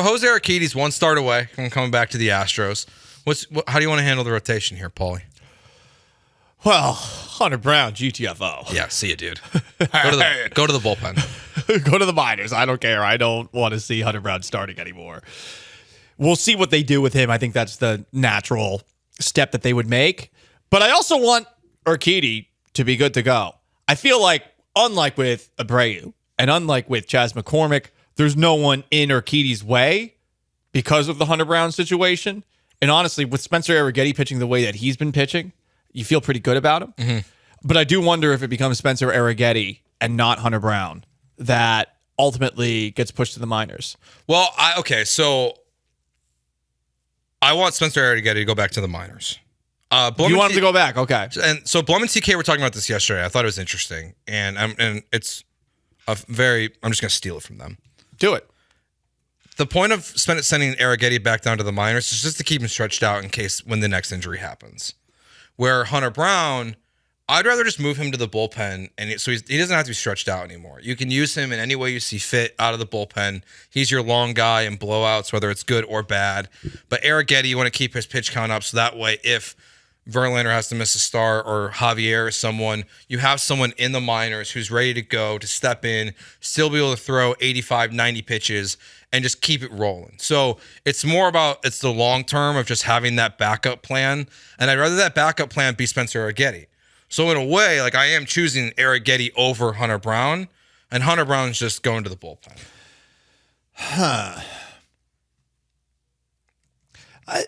Jose Urquidy's one start away from coming back to the Astros. How do you want to handle the rotation here, Paulie? Well, Hunter Brown, GTFO. Yeah, see you, dude. Go to the bullpen. Go to the minors. I don't care. I don't want to see Hunter Brown starting anymore. We'll see what they do with him. I think that's the natural step that they would make. But I also want Urquidy to be good to go. I feel like, unlike with Abreu and unlike with Chas McCormick, there's no one in Urquidy's way because of the Hunter Brown situation. And honestly, with Spencer Arrighetti pitching the way that he's been pitching, you feel pretty good about him. Mm-hmm. But I do wonder if it becomes Spencer Arrighetti and not Hunter Brown that ultimately gets pushed to the minors. Well, so I want Spencer Arrighetti to go back to the minors. You want him to go back? Okay. And so Blum and TK were talking about this yesterday. I thought it was interesting. And it's I'm just going to steal it from them. Do it. The point of sending Arrighetti back down to the minors is just to keep him stretched out in case when the next injury happens. Where Hunter Brown, I'd rather just move him to the bullpen, and so he doesn't have to be stretched out anymore. You can use him in any way you see fit out of the bullpen. He's your long guy in blowouts, whether it's good or bad. But Arrighetti, you want to keep his pitch count up so that way if Verlander has to miss a start or Javier or someone, you have someone in the minors who's ready to go to step in, still be able to throw 85, 90 pitches, and just keep it rolling. So it's the long term of just having that backup plan. And I'd rather that backup plan be Spencer Arrighetti. So in a way, like I am choosing Arrighetti over Hunter Brown, and Hunter Brown's just going to the bullpen.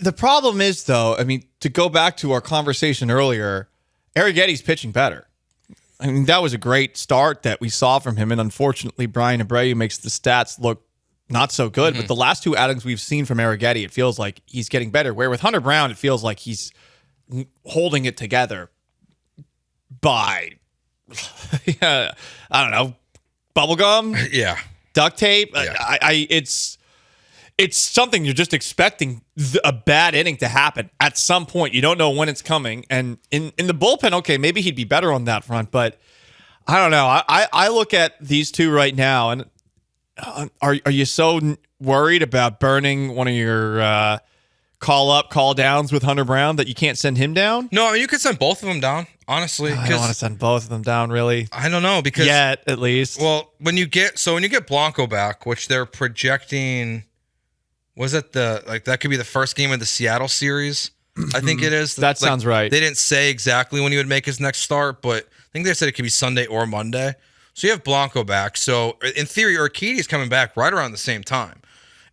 The problem is, though, I mean, to go back to our conversation earlier, Arrighetti's pitching better. I mean, that was a great start that we saw from him, and unfortunately, Brian Abreu makes the stats look not so good. Mm-hmm. But the last two outings we've seen from Arrighetti, it feels like he's getting better. Where with Hunter Brown, it feels like he's holding it together by, I don't know, bubblegum? Yeah. Duct tape? Yeah. It's something you're just expecting a bad inning to happen at some point. You don't know when it's coming. And in the bullpen, okay, maybe he'd be better on that front. But I don't know. I look at these two right now, and are you so worried about burning one of your call downs with Hunter Brown that you can't send him down? No, I mean, you could send both of them down, honestly. I don't want to send both of them down, really. I don't know, because yet, at least. Well, when you get Blanco back, which they're projecting, was it that could be the first game of the Seattle series? I think it is. That sounds right. They didn't say exactly when he would make his next start, but I think they said it could be Sunday or Monday. So you have Blanco back. So in theory, Urquidy's coming back right around the same time.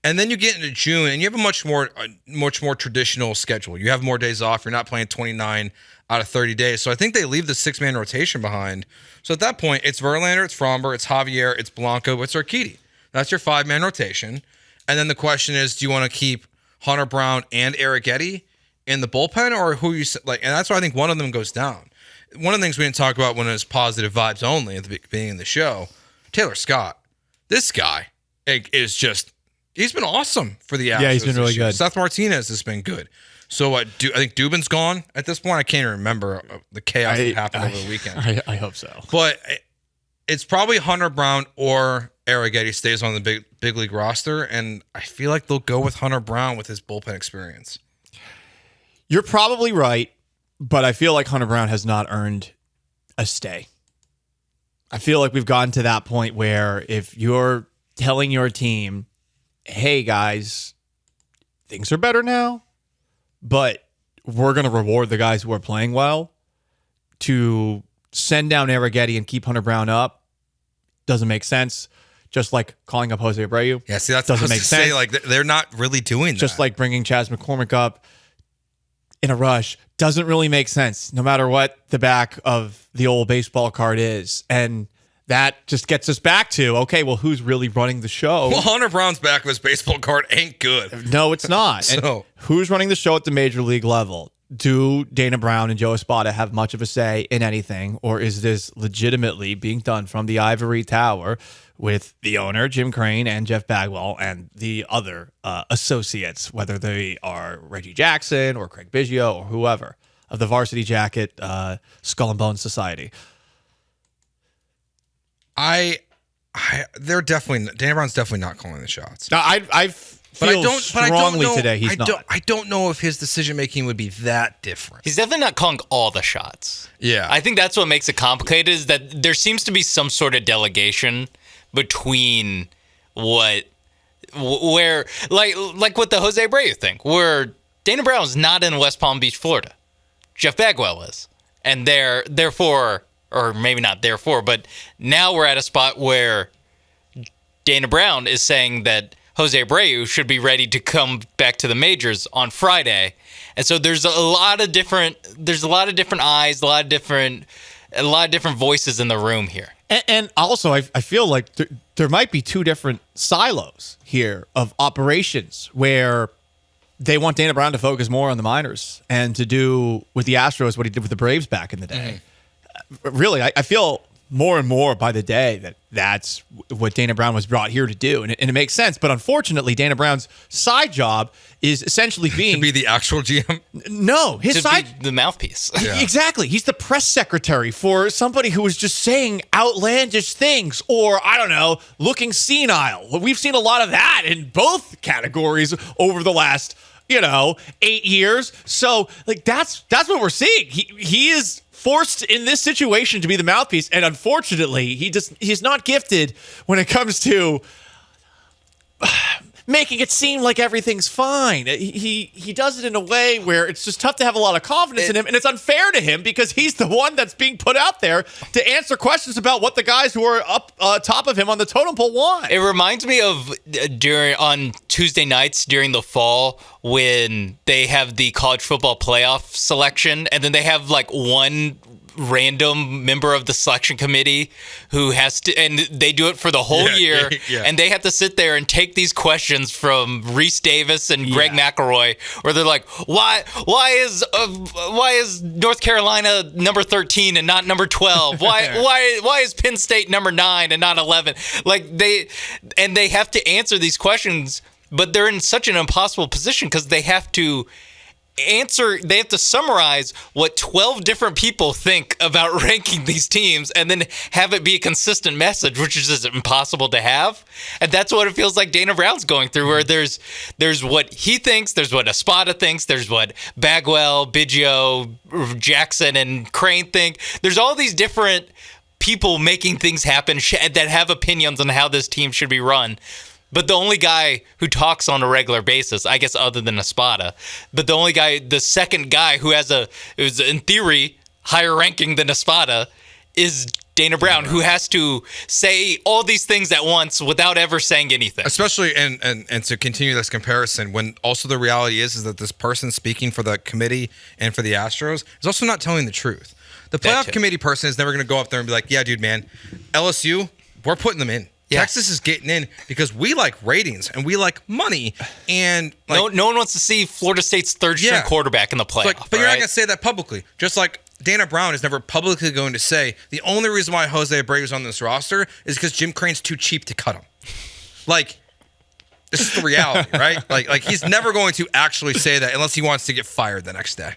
And then you get into June, and you have a much more traditional schedule. You have more days off. You're not playing 29 out of 30 days. So I think they leave the 6-man rotation behind. So at that point, it's Verlander, it's Fromber, it's Javier, it's Blanco, it's Urquidy. That's your 5-man rotation. And then the question is, do you want to keep Hunter Brown and Arrighetti in the bullpen, or who you like? And that's why I think one of them goes down. One of the things we didn't talk about when it was positive vibes only at the beginning of the show, Taylor Scott. This guy is just. He's been awesome for the Astros. Yeah, he's been really good. Seth Martinez has been good. So I think Dubin's gone at this point. I can't even remember the chaos that happened over the weekend. I hope so. But it's probably Hunter Brown or Arrighetti stays on the big league roster, and I feel like they'll go with Hunter Brown with his bullpen experience. You're probably right, but I feel like Hunter Brown has not earned a stay. I feel like we've gotten to that point where if you're telling your team, hey guys, things are better now, but we're going to reward the guys who are playing well, to send down Arrighetti and keep Hunter Brown up doesn't make sense. Just like calling up Jose Abreu. Yeah, see, that doesn't make sense. Like they're not really doing that. Just like bringing Chas McCormick up in a rush doesn't really make sense, no matter what the back of the old baseball card is. And that just gets us back to, okay, well, who's really running the show? Well, Hunter Brown's back of his baseball card ain't good. No, it's not. So, and who's running the show at the major league level? Do Dana Brown and Joe Espada have much of a say in anything, or is this legitimately being done from the ivory tower with the owner, Jim Crane, and Jeff Bagwell, and the other associates, whether they are Reggie Jackson or Craig Biggio or whoever, of the Varsity Jacket Skull and Bones Society? Dana Brown's definitely not calling the shots. Now, I've But I feels don't. But I don't strongly know. today he's not. I don't know if his decision making would be that different. He's definitely not calling all the shots. Yeah. I think that's what makes it complicated is that there seems to be some sort of delegation between where like with the Jose Abreu thing, where Dana Brown's not in West Palm Beach, Florida. Jeff Bagwell is. And therefore, or maybe not therefore, but now we're at a spot where Dana Brown is saying that Jose Abreu should be ready to come back to the majors on Friday. And so there's a lot of different eyes, a lot of different voices in the room here. And also, I feel like there might be two different silos here of operations where they want Dana Brown to focus more on the minors and to do with the Astros what he did with the Braves back in the day. Really, I feel more and more by the day that that's what Dana Brown was brought here to do. And it makes sense. But unfortunately, Dana Brown's side job is essentially being... to be the actual GM? No, his side... be the mouthpiece. Yeah. Exactly. He's the press secretary for somebody who is just saying outlandish things or, I don't know, looking senile. Well, we've seen a lot of that in both categories over the last, 8 years. So, like, that's what we're seeing. He is forced in this situation to be the mouthpiece, and unfortunately, he's not gifted when it comes to making it seem like everything's fine. He does it in a way where it's just tough to have a lot of confidence in him, and it's unfair to him because he's the one that's being put out there to answer questions about what the guys who are up top of him on the totem pole want. It reminds me of on Tuesday nights during the fall when they have the college football playoff selection, and then they have like one random member of the selection committee who has to, and they do it for the whole year, and they have to sit there and take these questions from Reese Davis and Greg McElroy, where they're like, why is North Carolina number 13 and not number 12? Why is Penn State number 9 and not 11? Like they have to answer these questions, but they're in such an impossible position because they have to summarize what 12 different people think about ranking these teams and then have it be a consistent message, which is just impossible to have. And that's what it feels like Dana Brown's going through, where there's what he thinks, there's what Espada thinks, there's what Bagwell, Biggio, Jackson, and Crane think. There's all these different people making things happen that have opinions on how this team should be run. But the only guy who talks on a regular basis, I guess other than Espada, but the second guy who is in theory higher ranking than Espada is Dana Brown, who has to say all these things at once without ever saying anything. Especially, and to continue this comparison, when also the reality is that this person speaking for the committee and for the Astros is also not telling the truth. The playoff committee person is never going to go up there and be like, yeah, dude, man, LSU, we're putting them in. Yeah. Texas is getting in because we like ratings and we like money. And no one wants to see Florida State's third-string quarterback in the playoff. But you're not going to say that publicly. Just like Dana Brown is never publicly going to say the only reason why Jose Abreu is on this roster is because Jim Crane's too cheap to cut him. Like, this is the reality, right? Like he's never going to actually say that unless he wants to get fired the next day.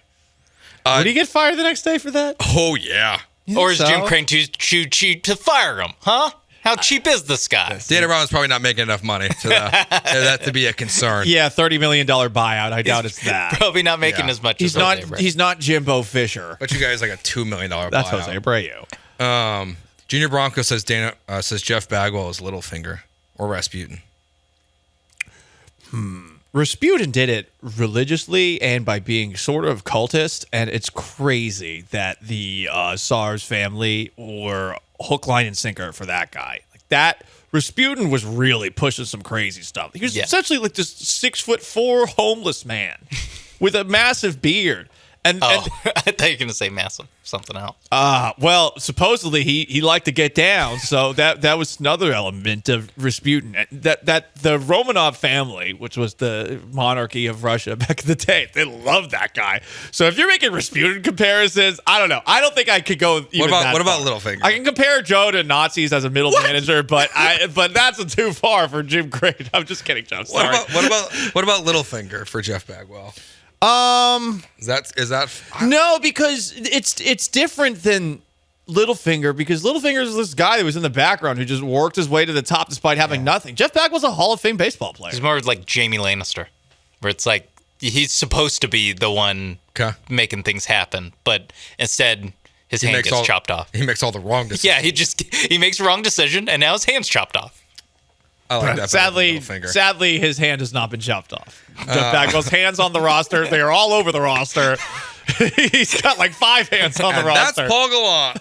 Would he get fired the next day for that? Oh, yeah. Or is Jim Crane too cheap to fire him? Huh? How cheap is this guy? Dana Brown's probably not making enough money to that to be a concern. Yeah, $30 million buyout. I doubt it's that. Probably not making as much as Jose Abreu. He's not Jimbo Fisher. But you guys like a $2 million buyout. That's Jose Abreu. Junior Bronco says says Jeff Bagwell is Littlefinger or Rasputin. Rasputin did it religiously and by being sort of cultist, and it's crazy that the SARS family were hook, line, and sinker for that guy. Like that, Rasputin was really pushing some crazy stuff. He was essentially like this 6'4" homeless man with a massive beard. And I thought you were going to say massive something else. Well, supposedly he liked to get down, so that was another element of Rasputin. That the Romanov family, which was the monarchy of Russia back in the day, they loved that guy. So if you're making Rasputin comparisons, I don't know. I don't think I could go even What about far. Littlefinger? I can compare Joe to Nazis as a middle manager, but that's too far for Jim Crane. I'm just kidding, Joe. Sorry. What about Littlefinger for Jeff Bagwell? Is that No, because it's different than Littlefinger because Littlefinger is this guy that was in the background who just worked his way to the top despite having nothing. Jeff Beck was a Hall of Fame baseball player. He's more like Jamie Lannister, where it's like he's supposed to be the one making things happen, but instead his hand gets chopped off. He makes all the wrong decisions. Yeah, he makes the wrong decision, and now his hand's chopped off. I like that. Sadly, his hand has not been chopped off. Jeff Bagwell's hands on the roster. They are all over the roster. He's got like 5 hands on the roster. That's Paul Gallant.